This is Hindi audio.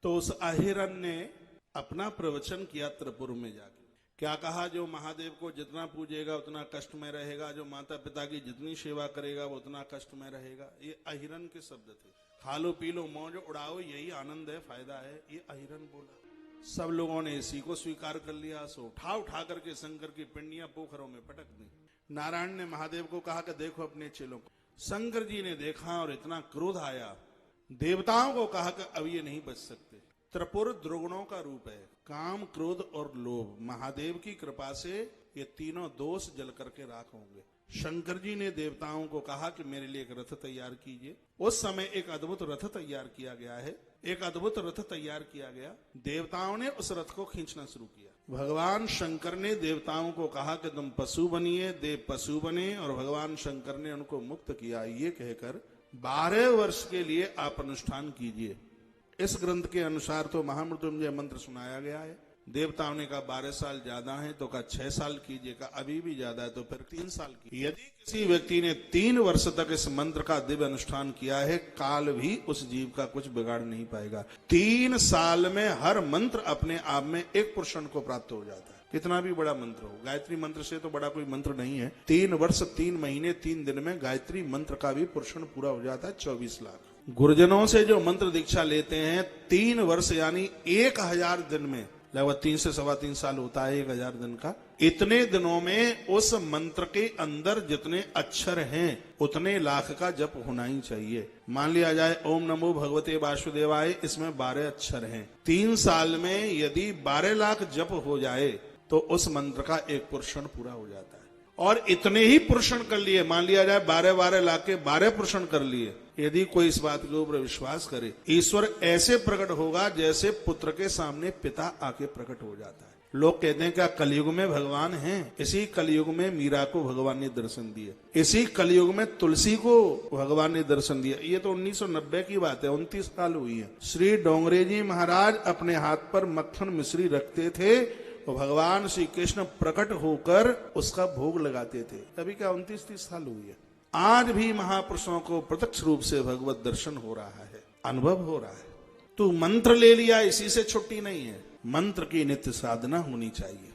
तो उस अहिरन ने अपना प्रवचन किया त्रिपुर में जाके। क्या कहा, जो महादेव को जितना पूजेगा उतना कष्ट में रहेगा, जो माता पिता की जितनी सेवा करेगा वो उतना कष्ट में रहेगा। ये अहिरन के शब्द थे। खा लो पी लो मौज उड़ाओ यही आनंद है, फायदा है, ये अहिरन बोला। सब लोगों ने इसी को स्वीकार कर लिया। सो उठा करके शंकर की पिंडियां पोखरों में पटक दी। नारायण ने महादेव को कहा कि देखो अपने चेलों को। शंकर जी ने देखा और इतना क्रोध आया, देवताओं को कहा कि अब ये नहीं बच सकते। त्रिपुर दुर्गुणों का रूप है, काम क्रोध और लोभ। महादेव की कृपा से ये तीनों दोष जल करके राख होंगे। शंकर जी ने देवताओं को कहा कि मेरे लिए एक रथ तैयार कीजिए। उस समय एक अद्भुत रथ तैयार किया गया है, एक अद्भुत रथ तैयार किया गया। देवताओं ने उस रथ को खींचना शुरू किया। भगवान शंकर ने देवताओं को कहा कि तुम पशु बनिए। देव पशु बने और भगवान शंकर ने उनको मुक्त किया। ये कहकर 12 वर्ष के लिए आप अनुष्ठान कीजिए। इस ग्रंथ के अनुसार तो महामृत्युंजय मंत्र सुनाया गया है। देवताओं ने कहा 12 साल ज्यादा है, तो कहा 6 साल कीजिए। कहा अभी भी ज्यादा है तो फिर 3 साल कीजिए। यदि किसी व्यक्ति ने 3 वर्ष तक इस मंत्र का दिव्य अनुष्ठान किया है, काल भी उस जीव का कुछ बिगाड़ नहीं पाएगा। 3 साल में हर मंत्र अपने आप में एक पुरुषन को प्राप्त हो जाता है। कितना भी बड़ा मंत्र हो, गायत्री मंत्र से तो बड़ा कोई मंत्र नहीं है। 3 वर्ष 3 महीने 3 दिन में गायत्री मंत्र का भी पुरुषन पूरा हो जाता है। 24 लाख गुरुजनों से जो मंत्र दीक्षा लेते हैं 3 वर्ष यानी 1000 दिन में, लगभग 3 से 3.25 साल होता है 1000 दिन का। इतने दिनों में उस मंत्र के अंदर जितने अक्षर हैं उतने लाख का जप होना ही चाहिए। मान लिया जाए ओम नमो भगवते वासुदेवाय, इसमें 12 अक्षर हैं। 3 साल में यदि 12 लाख जप हो जाए तो उस मंत्र का एक पुरुषन पूरा हो जाता है। और इतने ही पुरुषन कर लिए, मान लिया जाए 12 लाख के 12 पुरुषन कर लिए। यदि कोई इस बात के ऊपर विश्वास करे, ईश्वर ऐसे प्रकट होगा जैसे पुत्र के सामने पिता आके प्रकट हो जाता है। लोग कहते हैं क्या कलयुग में भगवान हैं? इसी कलयुग में मीरा को भगवान ने दर्शन दिए, इसी कलयुग में तुलसी को भगवान ने दर्शन दिया। ये तो 1990 की बात है, 29 साल हुई है। श्री डोंगरे जी महाराज अपने हाथ पर मक्खन मिश्री रखते थे तो भगवान श्री कृष्ण प्रकट होकर उसका भोग लगाते थे। अभी क्या 29-30 साल हुई है। आज भी महापुरुषों को प्रत्यक्ष रूप से भगवत दर्शन हो रहा है, अनुभव हो रहा है। तू मंत्र ले लिया, इसी से छुट्टी नहीं है। मंत्र की नित्य साधना होनी चाहिए।